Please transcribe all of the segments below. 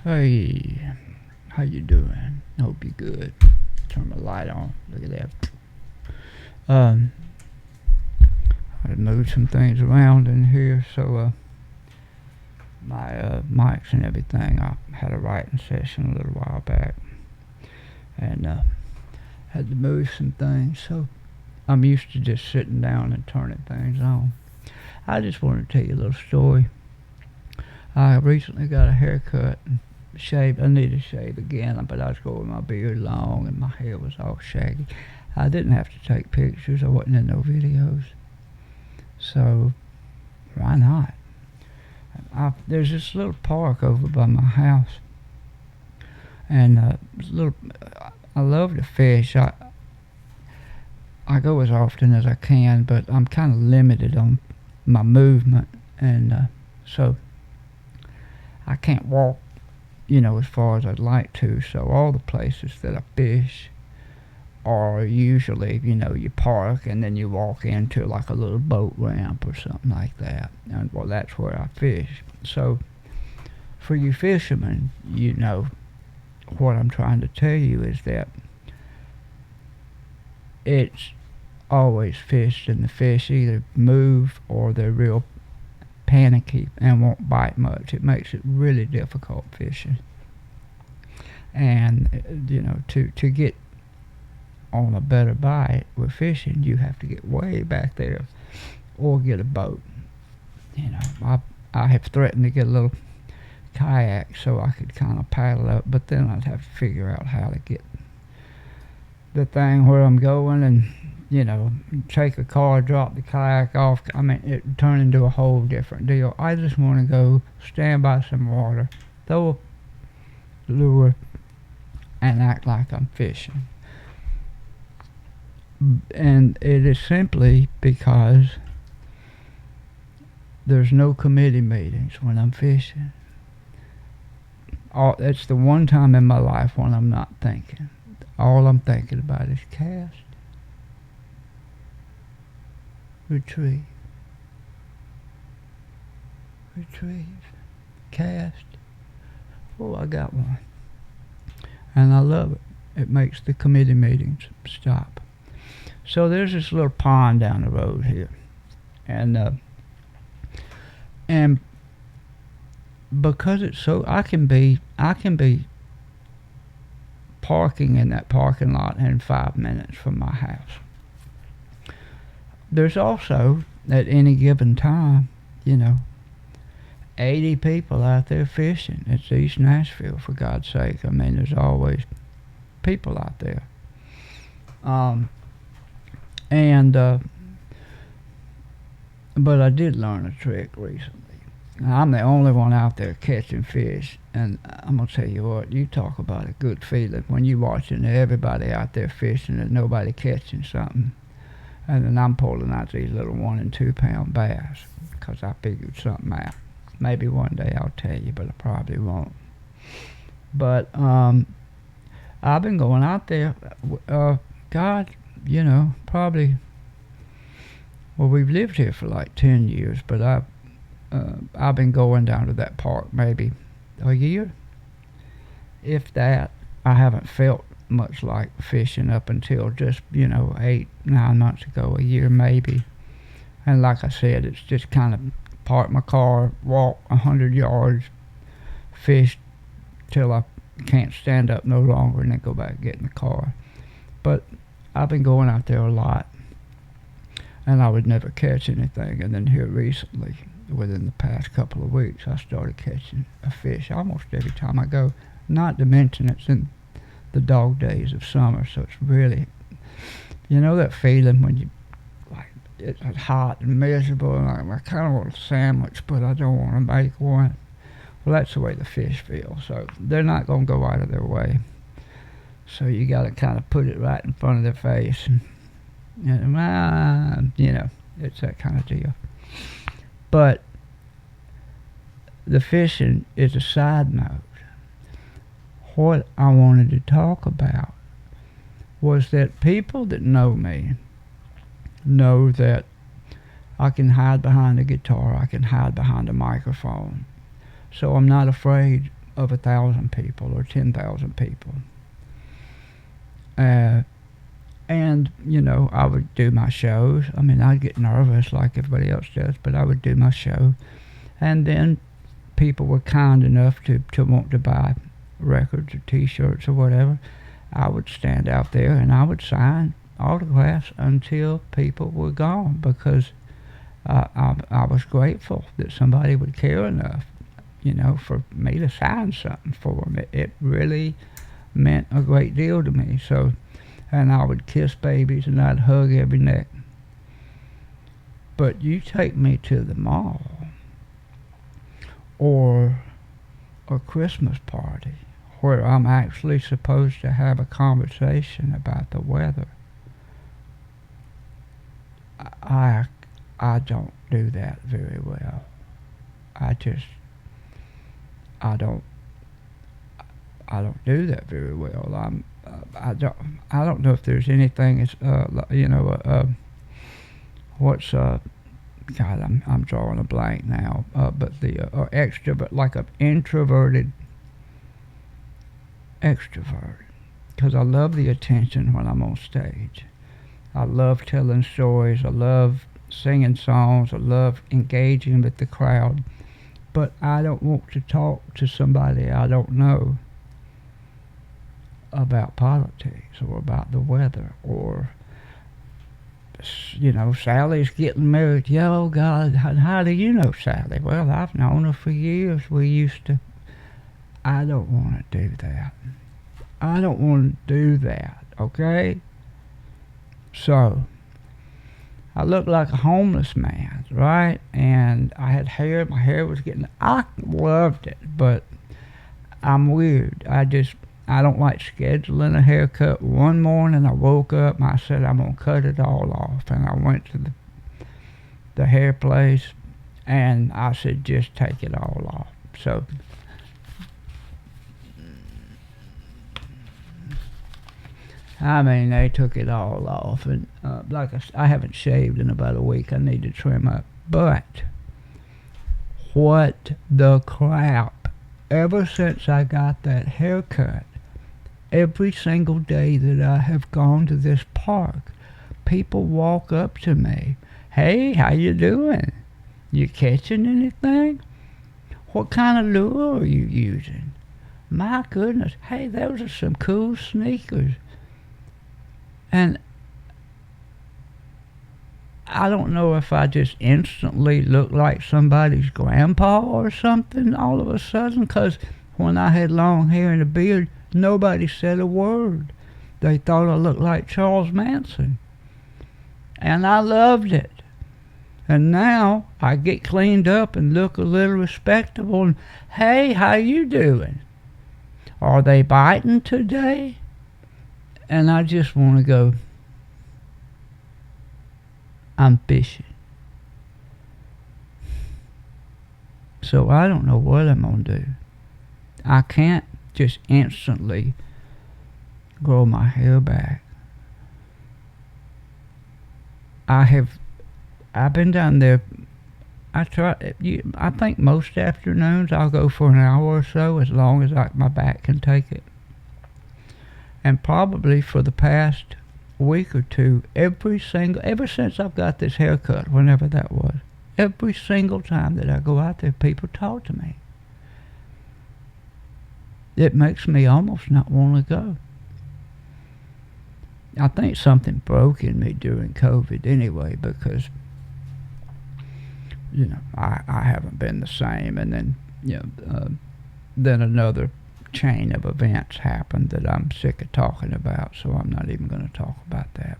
Hey, how you doing? Hope you're good. Turn my light on. Look at that. Um, I moved some things around in here, so my mics and everything. I had a writing session a little while back, and had to move some things. So I'm used to just sitting down and turning things on. I just wanted to tell you a little story. I recently got a haircut and shaved. I need to shave again, but I was growing my beard long and my hair was all shaggy. I didn't have to take pictures. I wasn't in no videos. So why not? There's this little park over by my house, and I love to fish. I go as often as I can, but I'm kind of limited on my movement, and so I can't walk, as far as I'd like to. So all the places that I fish are usually, you park and then you walk into like a little boat ramp or something like that. And well, that's where I fish. So for you fishermen, what I'm trying to tell you is that it's always fished, and the fish either move or they're real panicky and won't bite much. It makes it really difficult fishing. And to get on a better bite with fishing, you have to get way back there or get a boat. I have threatened to get a little kayak so I could kind of paddle up, but then I'd have to figure out how to get the thing where I'm going, and take a car, drop the kayak off. I mean, it would turn into a whole different deal. I just want to go stand by some water, throw a lure, and act like I'm fishing. And it is simply because there's no committee meetings when I'm fishing. It's the one time in my life when I'm not thinking. All I'm thinking about is cast, retrieve, cast. Oh, I got one. And I love it. It makes the committee meetings stop. So there's this little pond down the road here, and because it's so, I can be parking in that parking lot in 5 minutes from my house. There's also, at any given time, 80 people out there fishing. It's East Nashville, for God's sake. I mean, there's always people out there. But I did learn a trick recently. I'm the only one out there catching fish, and I'm gonna tell you what, you talk about a good feeling when you watching everybody out there fishing and nobody catching something, and then I'm pulling out these little 1 and 2 pound bass because I figured something out. Maybe one day I'll tell you, but I probably won't. But I've been going out there, probably. Well, we've lived here for like 10 years, but I've been going down to that park maybe a year, if that. I haven't felt much like fishing up until just 8-9 months ago, a year maybe. And like I said, it's just kind of park my car, walk 100 yards, fish till I can't stand up no longer, and then go back and get in the car. But I've been going out there a lot, and I would never catch anything. And then here recently, within the past couple of weeks, I started catching a fish almost every time I go. Not to mention it's in the dog days of summer, so it's really, that feeling when you, like, it's hot and miserable, and I kind of want a sandwich, but I don't want to make one. Well, that's the way the fish feel. So they're not going to go out of their way. So you got to kind of put it right in front of their face, and it's that kind of deal. But the fishing is a side note. What I wanted to talk about was that people that know me know that I can hide behind a guitar, I can hide behind a microphone. So I'm not afraid of 1,000 people or 10,000 people. Uh, and, I would do my shows. I mean, I'd get nervous like everybody else does, but I would do my show. And then people were kind enough to want to buy records or T-shirts or whatever. I would stand out there and I would sign autographs until people were gone, because I was grateful that somebody would care enough, for me to sign something for them. It really meant a great deal to me. So, and I would kiss babies and I'd hug every neck. But you take me to the mall or a Christmas party where I'm actually supposed to have a conversation about the weather. I don't do that very well. I don't do that very well. I don't know if there's anything. It's what's God, I'm drawing a blank now. But the extrovert, like an introverted extrovert, because I love the attention when I'm on stage. I love telling stories. I love singing songs. I love engaging with the crowd. But I don't want to talk to somebody I don't know about politics or about the weather, or Sally's getting married. Yeah, oh God, how do you know Sally? Well, I've known her for years. We used to. I don't want to do that. I don't want to do that, okay? So, I looked like a homeless man, right? And I had hair. My hair was getting. I loved it, but I'm weird. I don't like scheduling a haircut. One morning I woke up and I said, I'm going to cut it all off. And I went to the hair place and I said, just take it all off. So, I mean, they took it all off. And I haven't shaved in about a week. I need to trim up. But what the crap. Ever since I got that haircut, every single day that I have gone to this park, people walk up to me. Hey, how you doing? You catching anything? What kind of lure are you using? My goodness. Hey, those are some cool sneakers. And I don't know if I just instantly look like somebody's grandpa or something all of a sudden, because when I had long hair and a beard, nobody said a word. They thought I looked like Charles Manson. And I loved it. And now I get cleaned up and look a little respectable. And, hey, how you doing? Are they biting today? And I just want to go, I'm fishing. So I don't know what I'm going to do. I can't just instantly grow my hair back. I've been down there. I think most afternoons I'll go for an hour or so, as long as my back can take it. And probably for the past week or two, ever since I've got this haircut, whenever that was, every single time that I go out there, people talk to me. It makes me almost not want to go. I think something broke in me during COVID anyway, because I haven't been the same, and then then another chain of events happened that I'm sick of talking about, so I'm not even going to talk about that.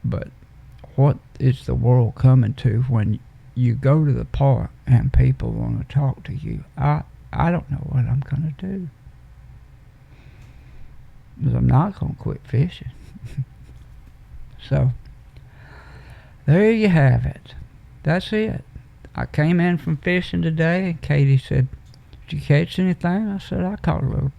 But what is the world coming to when you go to the park and people want to talk to you? I don't know what I'm going to do, because I'm not going to quit fishing. So there you have it. That's it. I came in from fishing today, and Katie said, did you catch anything? I said, I caught a little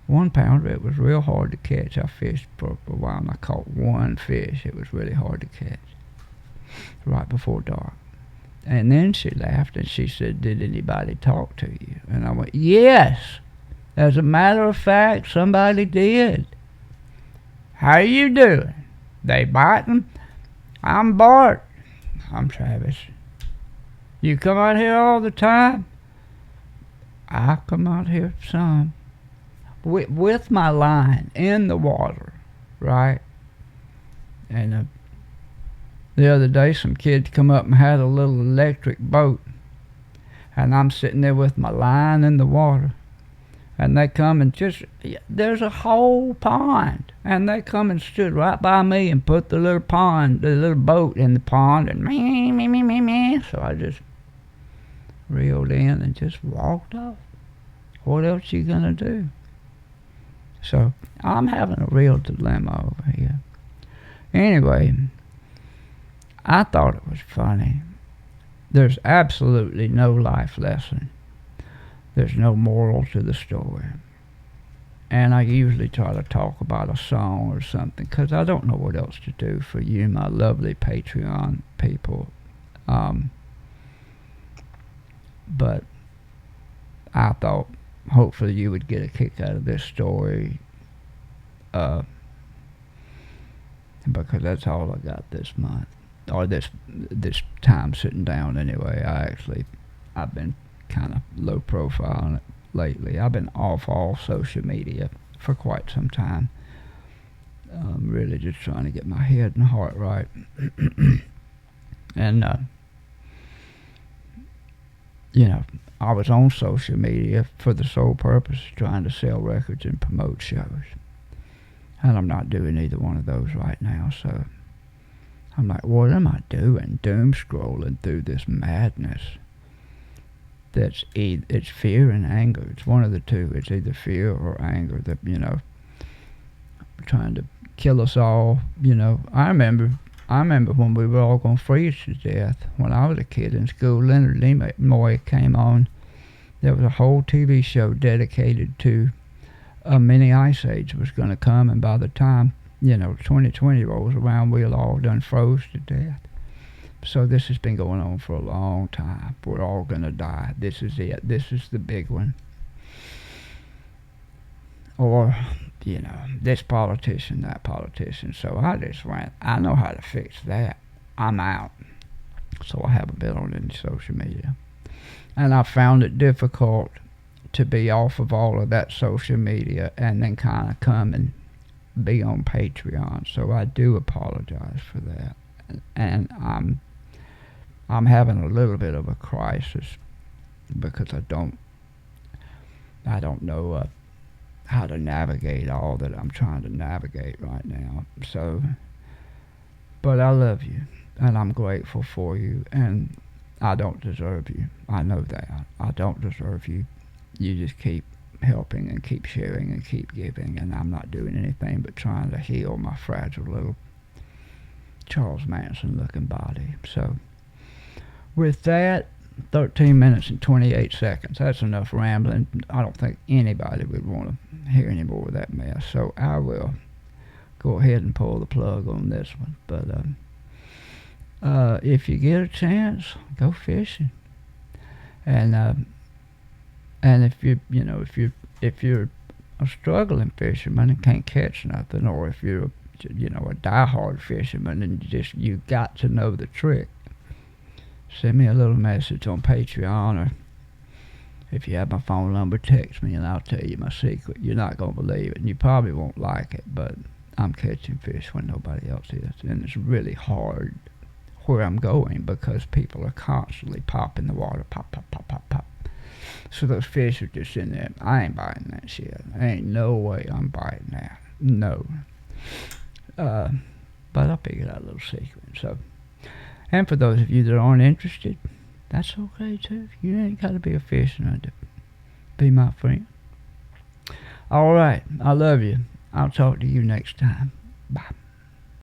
1 pounder. It was real hard to catch. I fished for a while, and I caught one fish. It was really hard to catch right before dark. And then she laughed and she said, "Did anybody talk to you?" And I went, "Yes. As a matter of fact, somebody did. How you doing? They biting? I'm Bart." "I'm Travis." "You come out here all the time?" "I come out here some." With my line in the water, right? And the other day, some kids come up and had a little electric boat. And I'm sitting there with my line in the water. And they come and there's a whole pond. And they come and stood right by me and put the little boat in the pond. And me. So I just reeled in and just walked off. What else you gonna do? So I'm having a real dilemma over here. Anyway, I thought it was funny. There's absolutely no life lesson. There's no moral to the story. And I usually try to talk about a song or something because I don't know what else to do for you, my lovely Patreon people. But I thought hopefully you would get a kick out of this story because that's all I got this month, or this time sitting down anyway. I've been kind of low profile on it lately. I've been off all social media for quite some time. Really just trying to get my head and heart right. And I was on social media for the sole purpose of trying to sell records and promote shows. And I'm not doing either one of those right now, so I'm like, what am I doing? Doom scrolling through this madness. It's fear and anger. It's one of the two. It's either fear or anger that, trying to kill us all. I remember when we were all going to freeze to death. When I was a kid in school, Leonard Nimoy came on. There was a whole TV show dedicated to a mini ice age was going to come, and by the time 2020 rolls around, we'll all done froze to death. So this has been going on for a long time. We're all going to die. This is it. This is the big one. Or this politician, that politician. So I just went, I know how to fix that. I'm out. So I haven't been on any social media. And I found it difficult to be off of all of that social media and then kind of come and be on Patreon. So I do apologize for that. And I'm having a little bit of a crisis because I don't know how to navigate all that I'm trying to navigate right now. So, but I love you and I'm grateful for you, and I don't deserve you. I know that. I don't deserve you. You just keep helping and keep sharing and keep giving, and I'm not doing anything but trying to heal my fragile little Charles Manson looking body. So with that, 13 minutes and 28 seconds. That's enough rambling. I don't think anybody would want to hear any more of that mess. So I will go ahead and pull the plug on this one. But if you get a chance, go fishing. And if you're a struggling fisherman and can't catch nothing, or if you're a diehard fisherman and you got to know the trick, send me a little message on Patreon, or if you have my phone number, text me and I'll tell you my secret. You're not going to believe it, and you probably won't like it, but I'm catching fish when nobody else is. And it's really hard where I'm going because people are constantly popping the water, pop, pop, pop, pop, pop. So those fish are just in there. I ain't biting that shit. Ain't no way I'm biting that. No. But I figured out a little secret. So, and for those of you that aren't interested, that's okay too. You ain't got to be a fisherman to be my friend. All right. I love you. I'll talk to you next time. Bye.